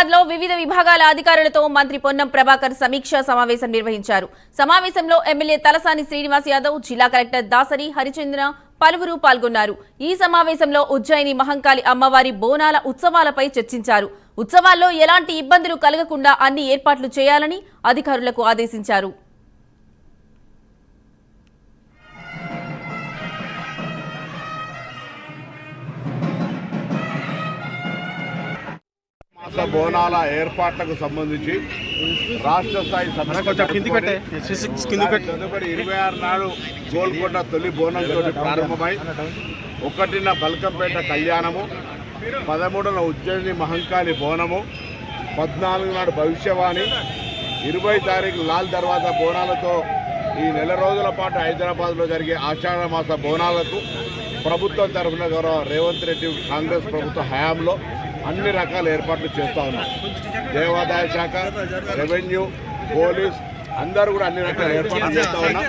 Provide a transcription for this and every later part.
హైదరాబాద్ లో వివిధ విభాగాల అధికారులతో మంత్రి పొన్నం ప్రభాకర్ సమీక్షా సమావేశం నిర్వహించారు. సమావేశంలో ఎమ్మెల్యే తలసాని శ్రీనివాస్ యాదవ్, జిల్లా కలెక్టర్ దాసరి హరిచంద్ర పలువురు పాల్గొన్నారు. ఈ సమావేశంలో ఉజ్జయిని మహంకాళి అమ్మవారి బోనాల ఉత్సవాలపై చర్చించారు. ఉత్సవాల్లో ఎలాంటి ఇబ్బందులు కలగకుండా అన్ని ఏర్పాట్లు చేయాలని అధికారులకు ఆదేశించారు. బోనాల ఏర్పాట్లకు సంబంధించి రాష్ట్ర స్థాయి తదుపరి 26 నాడు గోల్కొండ తొలి బోనంతో ప్రారంభమై 1న బల్కంపేట కళ్యాణము, 13న ఉజ్జయిని మహంకాళి బోనము, 14 నాడు భవిష్యవాణి, 20 తారీఖు లాల్ దర్వాజా బోనాలతో ఈ నెల రోజుల పాటు హైదరాబాద్లో జరిగే ఆషాఢ మాస బోనాలకు ప్రభుత్వం తరఫున గౌరవ రేవంత్ రెడ్డి కాంగ్రెస్ ప్రభుత్వ హయాంలో అన్ని రకాల ఏర్పాట్లు చేస్తూ ఉన్నాం. దేవాదాయ శాఖ, రెవెన్యూ, పోలీస్ అందరూ కూడా అన్ని రకాల ఏర్పాట్లు చేస్తూ ఉన్నాం.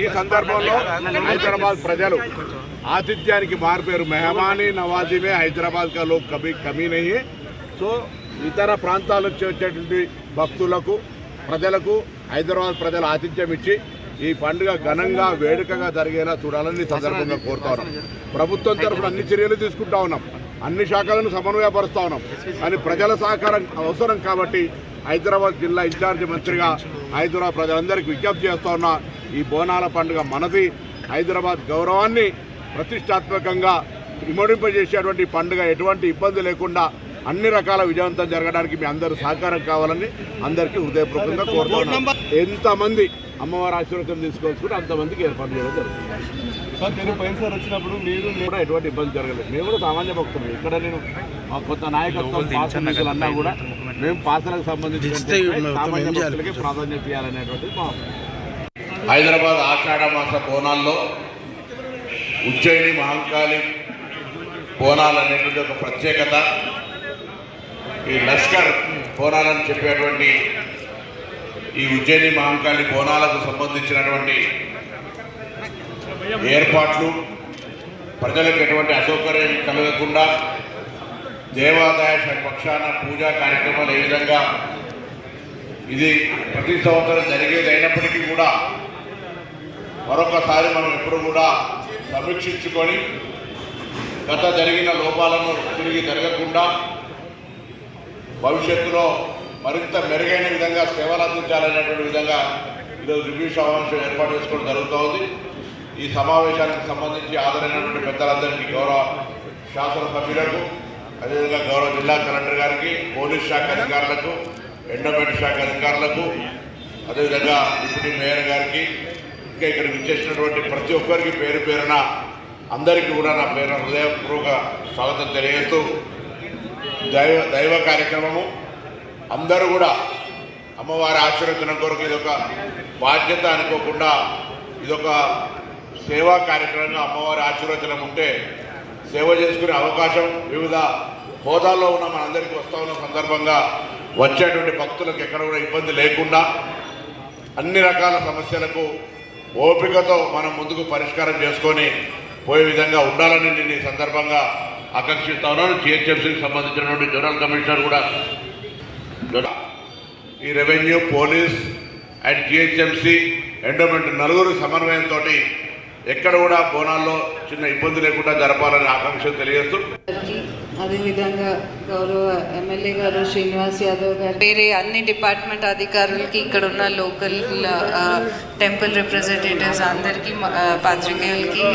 ఈ సందర్భంలో హైదరాబాద్ ప్రజలు ఆతిథ్యానికి మారిపోయారు. మెహమానీ నవాజీ మే హైదరాబాద్ కా లోక్ కభీ కమీ నహీ. సో ఇతర ప్రాంతాల నుంచి వచ్చేటువంటి భక్తులకు, ప్రజలకు హైదరాబాద్ ప్రజలు ఆతిథ్యం ఇచ్చి ఈ పండుగ ఘనంగా వేడుకగా జరిగేలా చూడాలని సందర్భంగా కోరుతా ఉన్నాం. ప్రభుత్వం తరఫున అన్ని చర్యలు తీసుకుంటా ఉన్నాం, అన్ని శాఖలను సమన్వయపరుస్తూ ఉన్నాం. కానీ ప్రజల సహకారం అవసరం కాబట్టి హైదరాబాద్ జిల్లా ఇన్ఛార్జి మంత్రిగా హైదరాబాద్ ప్రజలందరికీ విజ్ఞప్తి చేస్తూ ఉన్నా. ఈ బోనాల పండుగ మనది. హైదరాబాద్ గౌరవాన్ని ప్రతిష్టాత్మకంగా ఇమడింపజేసేటువంటి పండుగ ఎటువంటి ఇబ్బంది లేకుండా అన్ని రకాల విజయవంతం జరగడానికి మీ అందరూ సహకారం కావాలని అందరికీ హృదయపూర్వకంగా కోరుతున్నాం. ఎంతమంది అమ్మవారి ఆశీర్వాదం తీసుకోవాల్సుకుంటే అంతమందికి ఏర్పాటు చేయడం జరుగుతుంది. నేను పోయినసారి వచ్చినప్పుడు మీరు కూడా ఎటువంటి ఇబ్బంది జరగలేదు. మేము కూడా సామాన్య భక్తులు. ఇక్కడ నేను కొత్త నాయకత్వం పాసలు అన్నా కూడా మేము పాసలకు సంబంధించి సామాన్య భక్తులకి ప్రాధాన్యత ఇవ్వాలనేటువంటిది మా హైదరాబాద్ ఆషాఢ మాస బోనాల్లో ఉజ్జయిని మహంకాళి బోనాలు అనేటువంటి ఒక ప్రత్యేకత. ఈ లష్కర్ బోనాలని చెప్పేటువంటి ఈ ఉజ్జయిని మహంకాళి బోనాలకు సంబంధించినటువంటి ఏర్పాట్లు ప్రజలకు ఎటువంటి అసౌకర్యం కలగకుండా దేవాదాయ పక్షాన పూజా కార్యక్రమాలు ఏ విధంగా ఇది ప్రతి సంవత్సరం జరిగేది అయినప్పటికీ కూడా మరొకసారి మనం ఎప్పుడు కూడా సమీక్షించుకొని గత జరిగిన లోపాలను తిరిగి జరగకుండా భవిష్యత్తులో మరింత మెరుగైన విధంగా సేవలు అందించాలనేటువంటి విధంగా ఈరోజు రివ్యూ సమావేశం ఏర్పాటు చేసుకోవడం జరుగుతోంది. ఈ సమావేశానికి సంబంధించి హాజరైనటువంటి పెద్దలందరికీ, గౌరవ శాసనసభ్యులకు, అదేవిధంగా గౌరవ జిల్లా కలెక్టర్ గారికి, పోలీస్ శాఖ అధికారులకు, ఎండోమెంట్ శాఖ అధికారులకు, అదేవిధంగా డిప్యూటీ మేయర్ గారికి, ఇంకా ఇక్కడ విచ్చేసినటువంటి ప్రతి ఒక్కరికి పేరు పేరున అందరికీ కూడా నా పేరున హృదయపూర్వక స్వాగతం తెలియజేస్తూ దైవ కార్యక్రమము అందరూ కూడా అమ్మవారి ఆశీర్వచనం కొరకు ఇదొక బాధ్యత అనుకోకుండా ఇదొక సేవా కార్యక్రమంగా అమ్మవారి ఆశీర్వచనం ఉంటే సేవ చేసుకునే అవకాశం వివిధ హోదాల్లో ఉన్న మనందరికీ వస్తూ ఉన్న సందర్భంగా వచ్చేటువంటి భక్తులకు ఎక్కడ కూడా ఇబ్బంది లేకుండా అన్ని రకాల సమస్యలకు ఓపికతో మనం ముందుకు పరిష్కారం చేసుకొని పోయే విధంగా ఉండాలని నేను ఈ సందర్భంగా ఆకాంక్షిస్తా ఉన్నాను. జిహెచ్ఎంసీకి సంబంధించినటువంటి జనరల్ కమిషనర్ కూడా ఈ revenue, police and GHMC, endowment నలుగురు సమన్వయంతో ఎక్కడ కూడా బోనాల్లో చిన్న ఇబ్బంది లేకుండా జరపాలని ఆకాంక్షలు తెలియజేస్తూ, అదేవిధంగా గౌరవ ఎమ్మెల్యే గారు శ్రీనివాస్ యాదవ్ గారు, వేరే అన్ని డిపార్ట్మెంట్ అధికారులకి, ఇక్కడ ఉన్న లోకల్ టెంపుల్ రిప్రజెంటేటివ్స్ అందరికీ, పాత్రికేయులకి